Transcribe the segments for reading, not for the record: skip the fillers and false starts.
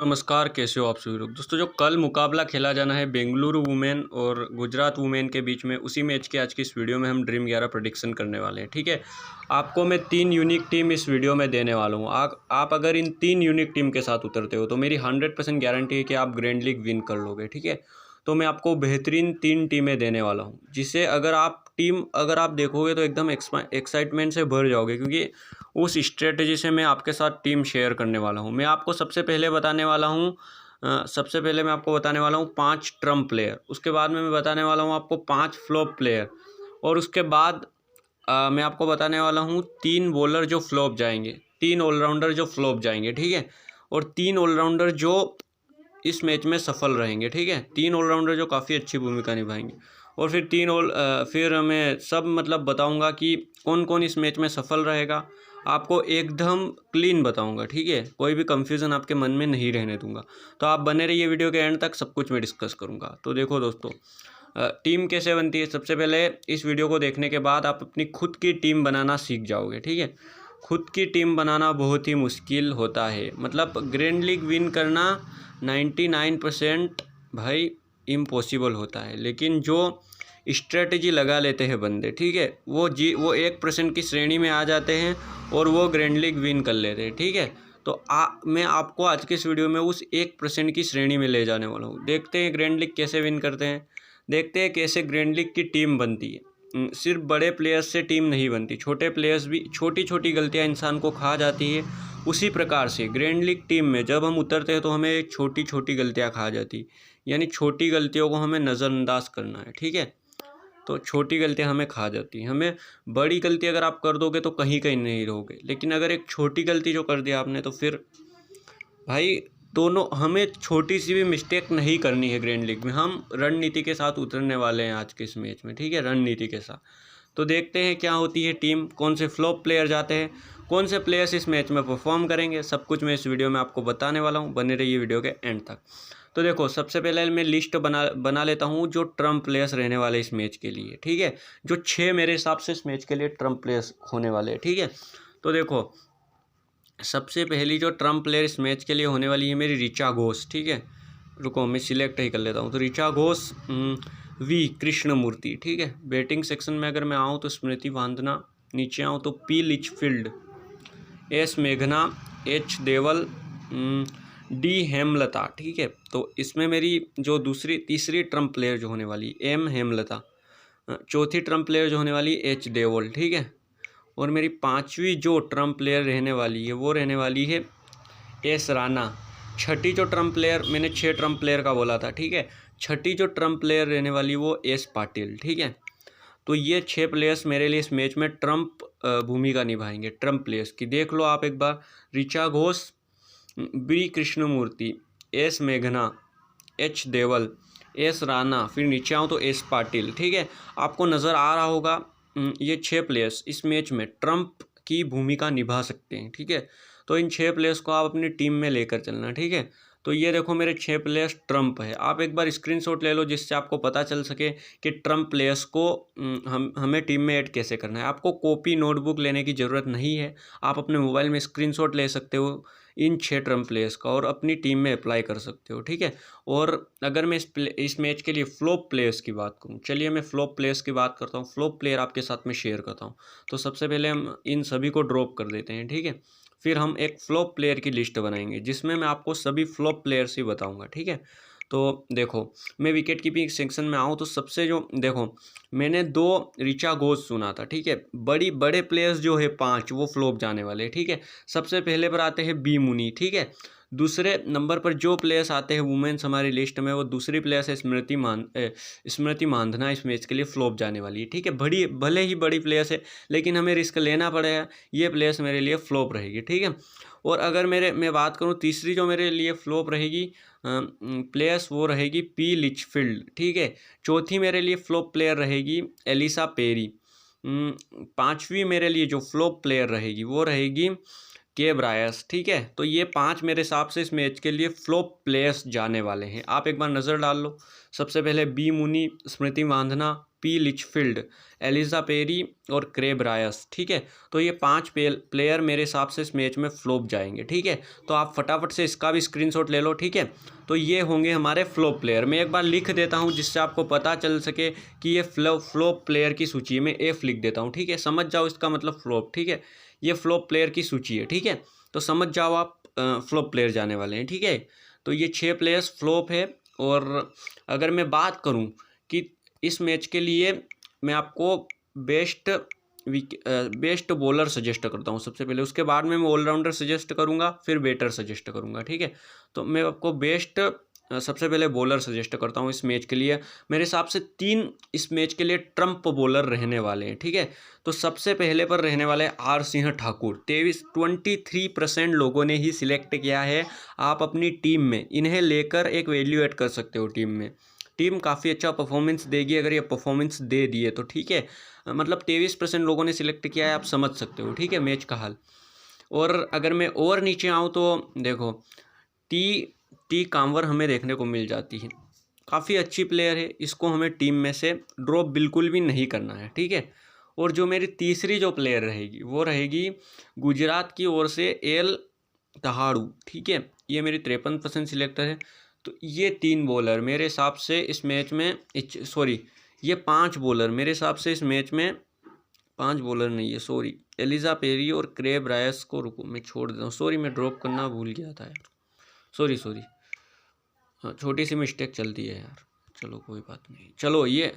नमस्कार, कैसे हो आप सभी लोग। दोस्तों, जो कल मुकाबला खेला जाना है बेंगलुरु वुमेन और गुजरात वुमेन के बीच में, उसी मैच के आज की इस वीडियो में हम ड्रीम 11 प्रेडिक्शन करने वाले हैं। ठीक है, आपको मैं 3 यूनिक टीम इस वीडियो में देने वाला हूँ। आप अगर इन 3 यूनिक टीम के साथ उतरते हो तो मेरी 100% गारंटी है कि आप ग्रैंड लीग विन कर लोगे। ठीक है, तो मैं आपको बेहतरीन 3 टीमें देने वाला हूँ, जिसे अगर आप देखोगे तो एकदम एक्साइटमेंट से भर जाओगे, क्योंकि उस स्ट्रेटजी से मैं आपके साथ टीम शेयर करने वाला हूँ। मैं आपको सबसे पहले बताने वाला हूँ सबसे पहले मैं आपको बताने वाला हूँ 5 ट्रम्प प्लेयर। उसके बाद में मैं बताने वाला हूँ आपको 5 फ्लॉप प्लेयर। और उसके बाद मैं आपको बताने वाला हूँ 3 बॉलर जो फ्लॉप जाएंगे, 3 ऑलराउंडर जो फ्लॉप जाएंगे। ठीक है, और 3 ऑलराउंडर जो इस मैच में सफल रहेंगे। ठीक है, 3 ऑलराउंडर जो काफ़ी अच्छी भूमिका निभाएंगे। और फिर मैं सब मतलब बताऊंगा कि कौन कौन इस मैच में सफल रहेगा। आपको एकदम क्लीन बताऊंगा। ठीक है, कोई भी कंफ्यूजन आपके मन में नहीं रहने दूंगा। तो आप बने रहिए वीडियो के एंड तक, सब कुछ मैं डिस्कस करूंगा। तो देखो दोस्तों, टीम कैसे बनती है। सबसे पहले इस वीडियो को देखने के बाद आप अपनी खुद की टीम बनाना सीख जाओगे। ठीक है, खुद की टीम बनाना बहुत ही मुश्किल होता है। मतलब ग्रैंड लीग विन करना 99% भाई इम्पॉसिबल होता है, लेकिन जो स्ट्रेटजी लगा लेते हैं बंदे, ठीक है, वो 1% की श्रेणी में आ जाते हैं और वो ग्रैंड लीग विन कर लेते हैं। ठीक है, तो मैं आपको आज के इस वीडियो में उस 1% की श्रेणी में ले जाने वाला हूँ। देखते हैं ग्रैंड लीग कैसे विन करते हैं, देखते हैं कैसे ग्रैंड लीग की टीम बनती है। सिर्फ बड़े प्लेयर्स से टीम नहीं बनती, छोटे प्लेयर्स भी, छोटी छोटी गलतियाँ इंसान को खा जाती है। उसी प्रकार से ग्रैंड लीग टीम में जब हम उतरते हैं तो हमें छोटी छोटी गलतियाँ खा जाती, यानी छोटी गलतियों को हमें नज़रअंदाज करना है। ठीक है, तो छोटी गलतियाँ हमें खा जाती हैं। हमें बड़ी गलती अगर आप कर दोगे तो कहीं कहीं नहीं रहोगे, लेकिन अगर एक छोटी गलती जो कर दिया आपने तो फिर भाई दोनों, हमें छोटी सी भी मिस्टेक नहीं करनी है। ग्रैंड लीग में हम रणनीति के साथ उतरने वाले हैं आज के इस मैच में। ठीक है, रणनीति के साथ। तो देखते हैं क्या होती है टीम, कौन से फ्लॉप प्लेयर जाते हैं, कौन से प्लेयर्स इस मैच में परफॉर्म करेंगे, सब कुछ मैं इस वीडियो में आपको बताने वाला हूँ। बने रहिए वीडियो के एंड तक। तो देखो, सबसे पहले मैं लिस्ट बना लेता हूँ जो ट्रम्प प्लेयर्स रहने वाले इस मैच के लिए। ठीक है, जो 6 मेरे हिसाब से इस मैच के लिए ट्रम्प प्लेयर्स होने वाले हैं। ठीक है, तो देखो, सबसे पहली जो ट्रम्प प्लेयर इस मैच के लिए होने वाली है मेरी ऋचा घोष। ठीक है, रुको मैं सिलेक्ट ही कर लेता हूँ। तो ऋचा घोष, वी कृष्णमूर्ति। ठीक है, बैटिंग सेक्शन में अगर मैं आऊँ तो स्मृति मांधना, नीचे आऊँ तो पी लिचफील्ड, एस मेघना, एच देवल, डी हेमलता। ठीक है, तो इसमें मेरी जो तीसरी ट्रम्प प्लेयर जो होने वाली एम हेमलता, चौथी ट्रम्प प्लेयर जो होने वाली एच देवल। ठीक है, और मेरी 5वीं जो ट्रम्प प्लेयर रहने वाली है वो रहने वाली है एस राणा। छठी जो ट्रम्प प्लेयर, मैंने 6 ट्रम्प प्लेयर का बोला था। ठीक है, छठी जो ट्रम्प प्लेयर रहने वाली वो एस पाटिल। ठीक है, तो ये 6 प्लेयर्स मेरे लिए इस मैच में ट्रम्प भूमिका निभाएंगे। ट्रम्प प्लेयर्स की देख लो आप एक बार। ऋचा घोष, बी कृष्णमूर्ति, एस मेघना, एच देवल, एस राणा, फिर नीचे आऊँ तो एस पाटिल। ठीक है, आपको नज़र आ रहा होगा ये 6 प्लेयर्स इस मैच में ट्रम्प की भूमिका निभा सकते हैं। ठीक है, तो इन 6 प्लेयर्स को आप अपनी टीम में लेकर चलना। ठीक है, तो ये देखो मेरे 6 प्लेयर्स ट्रम्प है। आप एक बार स्क्रीनशॉट ले लो जिससे आपको पता चल सके कि ट्रम्प प्लेयर्स को हमें टीम में ऐड कैसे करना है। आपको कॉपी नोटबुक लेने की ज़रूरत नहीं है, आप अपने मोबाइल में स्क्रीनशॉट ले सकते हो इन 6 ट्रम्प प्लेयर्स का और अपनी टीम में अप्लाई कर सकते हो। ठीक है, और अगर मैं इस मैच के लिए फ्लॉप प्लेयर्स की बात करूं, चलिए मैं फ्लॉप प्लेयर्स की बात करता हूं। फ्लॉप प्लेयर आपके साथ में शेयर करता हूं। तो सबसे पहले हम इन सभी को ड्रॉप कर देते हैं। ठीक है, फिर हम एक फ्लॉप प्लेयर की लिस्ट बनाएंगे जिसमें मैं आपको सभी फ्लॉप प्लेयर्स ही बताऊंगा। ठीक है, तो देखो, मैं विकेट कीपिंग सेक्शन में आऊँ तो सबसे जो देखो, मैंने 2 ऋचा घोष सुना था। ठीक है, बड़े प्लेयर्स जो है 5 वो फ्लॉप जाने वाले हैं। ठीक है, सबसे पहले पर आते हैं बी मुनी। ठीक है, दूसरे नंबर पर जो प्लेयर्स आते हैं वुमेन्स हमारी लिस्ट में, वो दूसरी प्लेयर्स है स्मृति मांधना। इस मैच के लिए फ्लॉप जाने वाली है। ठीक है, भले ही बड़ी प्लेयर्स है, लेकिन हमें रिस्क लेना पड़ेगा। ये प्लेयर्स मेरे लिए फ्लॉप रहेगी। ठीक है, और अगर मैं बात करूँ तीसरी जो मेरे लिए फ्लॉप रहेगी प्लेयर्स, वो रहेगी पी लिचफील्ड। ठीक है, चौथी मेरे लिए फ्लॉप प्लेयर रहेगी एलिसा पेरी। 5वीं मेरे लिए जो फ्लॉप प्लेयर रहेगी वो रहेगी के ब्रायस। ठीक है, तो ये 5 मेरे हिसाब से इस मैच के लिए फ्लॉप प्लेयर्स जाने वाले हैं। आप एक बार नज़र डाल लो। सबसे पहले Beth Mooney, Smriti Mandhana, Phoebe Litchfield, Ellyse Perry और क्रेब रायस। ठीक है, तो ये 5 प्लेयर मेरे हिसाब से इस मैच में फ्लॉप जाएंगे। ठीक है, तो आप फटाफट से इसका भी स्क्रीनशॉट ले लो। ठीक है, तो ये होंगे हमारे फ्लॉप प्लेयर। मैं एक बार लिख देता हूँ जिससे आपको पता चल सके कि ये फ्लॉप प्लेयर की सूची में एफ लिख देता हूँ। ठीक है, समझ जाओ इसका मतलब फ्लॉप। ठीक है, ये फ्लॉप प्लेयर की सूची है। ठीक है, तो समझ जाओ आप फ्लॉप प्लेयर जाने वाले हैं। ठीक है, तो ये 6 प्लेयर्स फ्लॉप है। और अगर मैं बात करूं कि इस मैच के लिए मैं आपको बेस्ट बॉलर सजेस्ट करता हूं सबसे पहले, उसके बाद में मैं ऑलराउंडर सजेस्ट करूंगा, फिर बैटर सजेस्ट करूंगा। ठीक है, तो मैं आपको सबसे पहले बॉलर सजेस्ट करता हूं इस मैच के लिए। मेरे हिसाब से 3 इस मैच के लिए ट्रम्प बॉलर रहने वाले हैं। ठीक है, तो सबसे पहले पर रहने वाले आर सिंह ठाकुर। 23% लोगों ने ही सिलेक्ट किया है। आप अपनी टीम में इन्हें लेकर एक वैल्यू ऐड कर सकते हो टीम में। टीम काफ़ी अच्छा परफॉर्मेंस देगी अगर ये परफॉर्मेंस दे दिए तो। ठीक है, मतलब 23% लोगों ने सिलेक्ट किया है, आप समझ सकते हो। ठीक है, मैच का हाल। और अगर मैं और नीचे आऊँ तो देखो टी कांवर हमें देखने को मिल जाती है, काफ़ी अच्छी प्लेयर है, इसको हमें टीम में से ड्रॉप बिल्कुल भी नहीं करना है। ठीक है, और जो मेरी तीसरी जो प्लेयर रहेगी वो रहेगी गुजरात की ओर से एल दहाड़ू। ठीक है, ये मेरी 53% सिलेक्टर है। तो ये 3 बॉलर मेरे हिसाब से इस मैच में ये 5 बॉलर मेरे हिसाब से इस मैच में 5 बॉलर नहीं है, एलिजा पेरी और क्रेब रायस को रुको मैं छोड़ देता हूँ। मैं ड्रॉप करना भूल गया था यार, सॉरी। हाँ, छोटी सी मिस्टेक चलती है यार, चलो कोई बात नहीं। चलो ये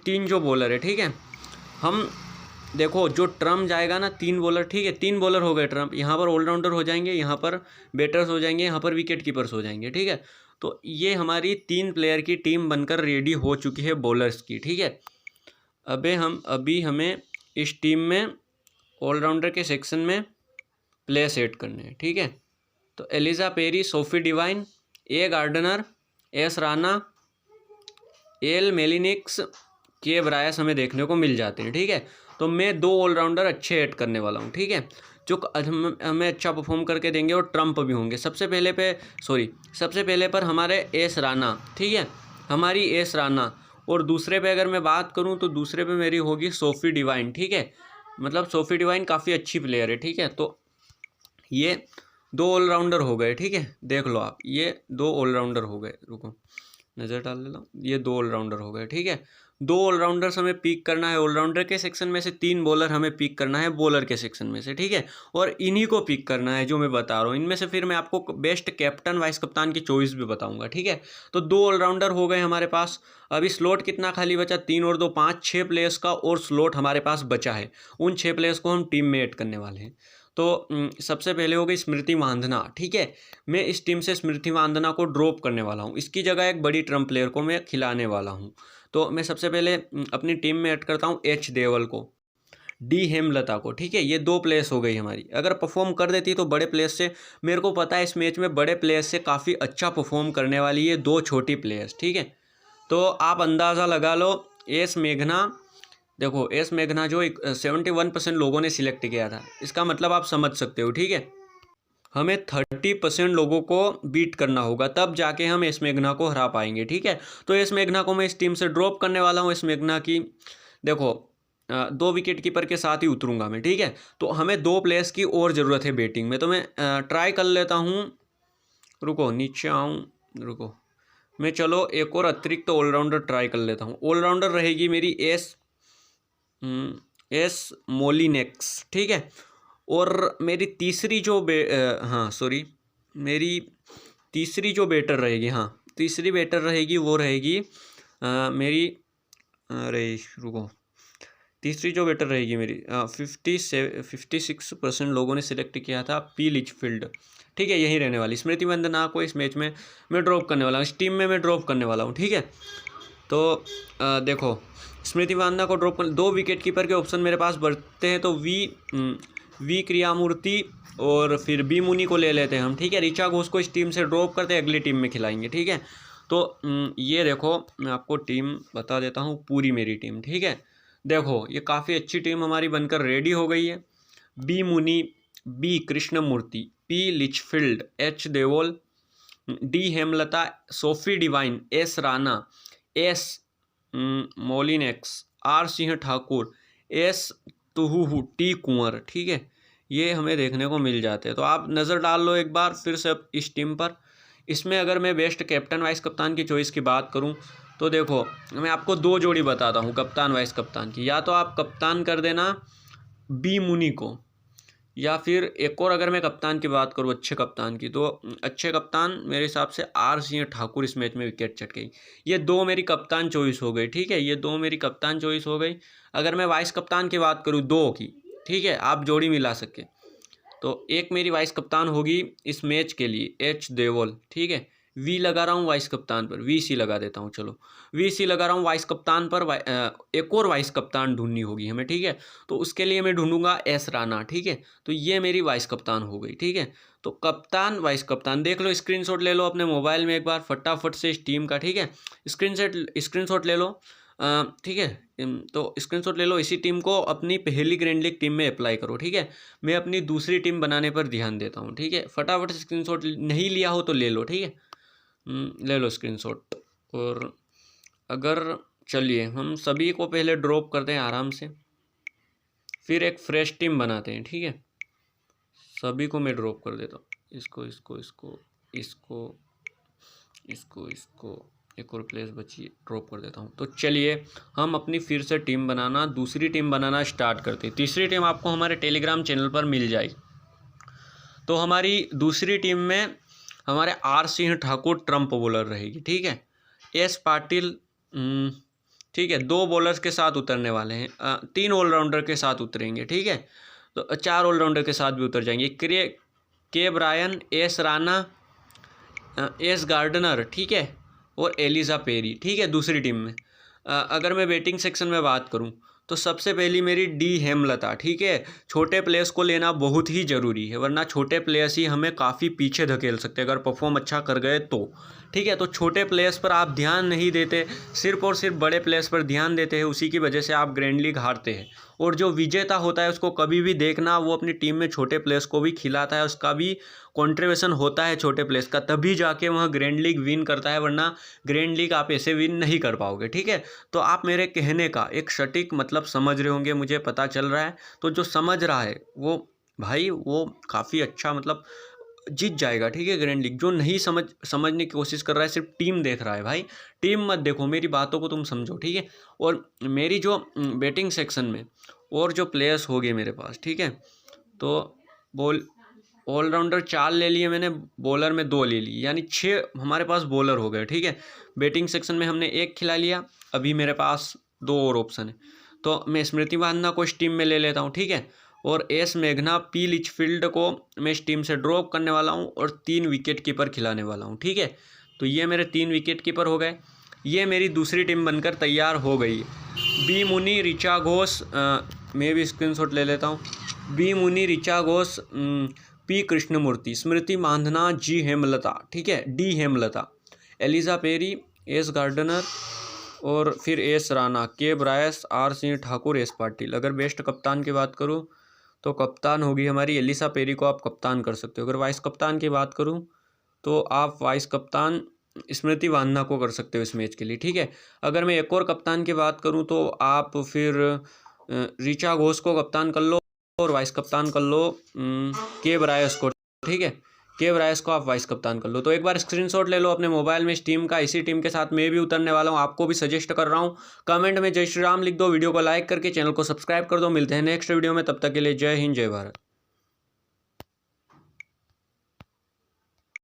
3 जो बॉलर है। ठीक है, हम देखो जो ट्रम्प जाएगा ना 3 बॉलर। ठीक है, 3 बॉलर हो गए ट्रम्प, यहाँ पर ऑलराउंडर हो जाएंगे, यहाँ पर बैटर्स हो जाएंगे, यहाँ पर विकेट कीपर्स हो जाएंगे। ठीक है, तो ये हमारी 3 प्लेयर की टीम बनकर रेडी हो चुकी है बॉलर्स की। ठीक है, अभी हमें इस टीम में ऑलराउंडर के सेक्शन में प्लेयर सेट करने हैं। ठीक है, तो एलिजा पेरी, सोफी डिवाइन, ए गार्डनर, एस राना, एल मेलिनिक्स, के ब्रायस हमें देखने को मिल जाते हैं। ठीक है, तो मैं 2 ऑलराउंडर अच्छे ऐड करने वाला हूँ। ठीक है, जो हमें अच्छा परफॉर्म करके देंगे और ट्रम्प भी होंगे। सबसे पहले पर हमारे एस राना। ठीक है, हमारी एस राना। और दूसरे पे अगर मैं बात करूँ तो दूसरे पे मेरी होगी सोफी डिवाइन। ठीक है, मतलब सोफी डिवाइन काफ़ी अच्छी प्लेयर है। ठीक है, तो ये 2 ऑलराउंडर हो गए। ठीक है, देख लो आप, ये 2 ऑलराउंडर हो गए। रुको नज़र डाल लेता हूँ, ये 2 ऑलराउंडर हो गए। ठीक है, 2 ऑलराउंडर्स हमें पिक करना है ऑलराउंडर के सेक्शन में से, 3 बॉलर हमें पिक करना है बॉलर के सेक्शन में से। ठीक है, और इन्हीं को पिक करना है जो मैं बता रहा हूँ। इनमें से फिर मैं आपको बेस्ट कैप्टन वाइस कप्तान की चॉइस भी बताऊंगा। ठीक है, तो 2 ऑलराउंडर हो गए हमारे पास। अभी स्लॉट कितना खाली बचा, 3 और 2 5, 6 प्लेयर्स का और स्लॉट हमारे पास बचा है। उन 6 प्लेयर्स को हम टीम में ऐड करने वाले हैं। तो सबसे पहले हो गई स्मृति मांधना। ठीक है, मैं इस टीम से स्मृति मांधना को ड्रॉप करने वाला हूँ, इसकी जगह एक बड़ी ट्रम्प प्लेयर को मैं खिलाने वाला हूँ। तो मैं सबसे पहले अपनी टीम में ऐड करता हूँ एच देवल को, डी हेमलता को। ठीक है, ये 2 प्लेयर्स हो गई हमारी। अगर परफॉर्म कर देती तो बड़े प्लेयर्स से, मेरे को पता है इस मैच में बड़े प्लेयर्स से काफ़ी अच्छा परफॉर्म करने वाली है 2 छोटी प्लेयर्स। ठीक है, तो आप अंदाज़ा लगा लो। एस मेघना, देखो एस मेघना जो 71% लोगों ने सिलेक्ट किया था, इसका मतलब आप समझ सकते हो। ठीक है, हमें 30% लोगों को बीट करना होगा, तब जाके हम एस मेघना को हरा पाएंगे। ठीक है, तो एस मेघना को मैं इस टीम से ड्रॉप करने वाला हूँ। एस मेघना की देखो 2 विकेट कीपर के साथ ही उतरूंगा मैं। ठीक है, तो हमें 2 प्लेयर्स की और ज़रूरत है बैटिंग में, तो मैं ट्राई कर लेता हूँ। रुको नीचे आऊँ, रुको मैं चलो एक और अतिरिक्त ऑलराउंडर ट्राई कर लेता हूँ। ऑलराउंडर रहेगी मेरी एस मोलिनेक्स। ठीक है, और मेरी तीसरी जो मेरी तीसरी जो बैटर रहेगी, तीसरी बैटर रहेगी वो रहेगी मेरी, अरे रुको, तीसरी जो बैटर रहेगी मेरी 56% लोगों ने सिलेक्ट किया था पी लिचफील्ड। ठीक है, यही रहने वाली। स्मृति मांधना को इस मैच में मैं ड्रॉप करने वाला हूँ, इस टीम में मैं ड्रॉप करने वाला हूँ। ठीक है, तो देखो स्मृति मांधना को ड्रॉप कर, 2 विकेट कीपर के ऑप्शन मेरे पास बढ़ते हैं, तो वी क्रियामूर्ति और फिर बी मुनी को ले लेते हैं हम। ठीक है, ऋचा घोष को इस टीम से ड्रॉप करते हैं, अगली टीम में खिलाएंगे। ठीक है, तो ये देखो मैं आपको टीम बता देता हूँ पूरी मेरी टीम। ठीक है, देखो ये काफ़ी अच्छी टीम हमारी बनकर रेडी हो गई है। B Mooney, B Krishnamurthy, P Litchfield, H Deol, D Hemalatha, Sophie Devine, S Rana, S Molineux, R Singh Thakur, S Tuhu, T Kanwar, ठीक है, ये हमें देखने को मिल जाते हैं। तो आप नज़र डाल लो एक बार फिर से इस टीम पर। इसमें अगर मैं बेस्ट कैप्टन वाइस कप्तान की चॉइस की बात करूं तो देखो मैं आपको 2 जोड़ी बताता हूं कप्तान वाइस कप्तान की। या तो आप कप्तान कर देना बी मुनी को, या फिर एक और अगर मैं कप्तान की बात करूं अच्छे कप्तान की, तो अच्छे कप्तान मेरे हिसाब से आर सिंह ठाकुर इस मैच में विकेट चट गई। ये 2 मेरी कप्तान चॉइस हो गई, ठीक है, ये 2 मेरी कप्तान चॉइस हो गई। अगर मैं वाइस कप्तान की बात करूँ 2 की, ठीक है, आप जोड़ी मिला सके तो एक मेरी वाइस कप्तान होगी इस मैच के लिए एच देओल, ठीक है। वी लगा रहा हूँ वाइस कप्तान पर, वी सी लगा देता हूँ, चलो वी सी लगा रहा हूँ वाइस कप्तान पर। एक और वाइस कप्तान ढूंढनी होगी हमें, ठीक है, तो उसके लिए मैं ढूंढूंगा एस राणा, ठीक है। तो ये मेरी वाइस कप्तान हो गई, ठीक है। तो कप्तान वाइस कप्तान देख लो, स्क्रीनशॉट ले लो अपने मोबाइल में एक बार फटाफट से इस टीम का, ठीक है, स्क्रीनशॉट ले लो, ठीक है। तो स्क्रीनशॉट ले लो, इसी टीम को अपनी पहली ग्रैंड लीग टीम में अप्लाई करो, ठीक है। मैं अपनी दूसरी टीम बनाने पर ध्यान देता हूँ, ठीक है। फटाफट से स्क्रीनशॉट नहीं लिया हो तो ले लो, ठीक है, ले लो स्क्रीनशॉट। और अगर चलिए हम सभी को पहले ड्रॉप करते हैं आराम से, फिर एक फ्रेश टीम बनाते हैं, ठीक है। सभी को मैं ड्रॉप कर देता हूँ, इसको इसको इसको इसको इसको इसको, एक और प्लेस बची ड्रॉप कर देता हूँ। तो चलिए हम अपनी फिर से टीम बनाना, दूसरी टीम बनाना स्टार्ट करते हैं। तीसरी टीम आपको हमारे टेलीग्राम चैनल पर मिल जाएगी। तो हमारी दूसरी टीम में हमारे R Singh Thakur trump bowler रहेगी, ठीक है। एस पाटिल, ठीक है, 2 बॉलर्स के साथ उतरने वाले हैं, 3 ऑलराउंडर के साथ उतरेंगे, ठीक है। तो 4 ऑलराउंडर के साथ भी उतर जाएंगे, K Bryan, S Rana, S Gardner, ठीक है, और एलिजा पेरी, ठीक है, दूसरी टीम में। अगर मैं बैटिंग सेक्शन में बात करूं तो सबसे पहली मेरी डी हेमलता, ठीक है। छोटे प्लेयर्स को लेना बहुत ही ज़रूरी है, वरना छोटे प्लेयर्स ही हमें काफ़ी पीछे धकेल सकते हैं अगर परफॉर्म अच्छा कर गए तो, ठीक है। तो छोटे प्लेयर्स पर आप ध्यान नहीं देते, सिर्फ और सिर्फ बड़े प्लेयर्स पर ध्यान देते हैं, उसी की वजह से आप ग्रैंड लीग हारते हैं। और जो विजेता होता है उसको कभी भी देखना वो अपनी टीम में छोटे प्लेयर्स को भी खिलाता है, उसका भी कंट्रीब्यूशन होता है छोटे प्लेयर्स का, तभी जाके वह ग्रैंड लीग विन करता है, वरना ग्रैंड लीग आप ऐसे विन नहीं कर पाओगे, ठीक है। तो आप मेरे कहने का एक सटीक मतलब समझ रहे होंगे, मुझे पता चल रहा है। तो जो समझ रहा है वो भाई वो काफ़ी अच्छा मतलब जीत जाएगा, ठीक है, ग्रैंड लीग। जो नहीं समझने की कोशिश कर रहा है, सिर्फ टीम देख रहा है, भाई टीम मत देखो, मेरी बातों को तुम समझो, ठीक है। और मेरी जो बैटिंग सेक्शन में और जो प्लेयर्स हो गए मेरे पास, ठीक है, तो ऑलराउंडर 4 ले लिए मैंने, बॉलर में 2 ले लिए, यानी 6 हमारे पास बॉलर हो गए, ठीक है। बैटिंग सेक्शन में हमने 1 खिला लिया, अभी मेरे पास 2 और ऑप्शन है। तो मैं स्मृति मानना को इस टीम में ले लेता हूँ, ठीक है, और एस मेघना, पी लिचफील्ड को मैं इस टीम से ड्रॉप करने वाला हूँ और 3 विकेट कीपर खिलाने वाला हूँ, ठीक है। तो ये मेरे 3 विकेट कीपर हो गए। ये मेरी दूसरी टीम बनकर तैयार हो गई है। बी मुनी, ऋचा घोष, मैं भी स्क्रीनशॉट ले लेता हूँ, B Mooney, Richa Ghosh, P Krishnamurthy, Smriti Mandhana, G Hemalatha, ठीक है, D Hemalatha, Ellyse Perry, S Gardner और फिर S Rana, K Bryce, R Singh Thakur, S Patil. अगर बेस्ट कप्तान की बात करूं तो कप्तान होगी हमारी एलिसा पेरी को आप कप्तान कर सकते हो। अगर वाइस कप्तान की बात करूं तो आप वाइस कप्तान स्मृति मांधना को कर सकते हो इस मैच के लिए, ठीक है। अगर मैं एक और कप्तान की बात करूं तो आप फिर ऋचा घोष को कप्तान कर लो और वाइस कप्तान कर लो के ब्रायस को, ठीक है, के ब्रायस को आप वाइस कप्तान कर लो। तो एक बार स्क्रीनशॉट ले लो अपने मोबाइल में इस टीम का, इसी टीम के साथ मैं भी उतरने वाला हूँ, आपको भी सजेस्ट कर रहा हूँ। कमेंट में जय श्री राम लिख दो, वीडियो को लाइक करके चैनल को सब्सक्राइब कर दो। मिलते हैं नेक्स्ट वीडियो में, तब तक के लिए जय हिंद जय भारत।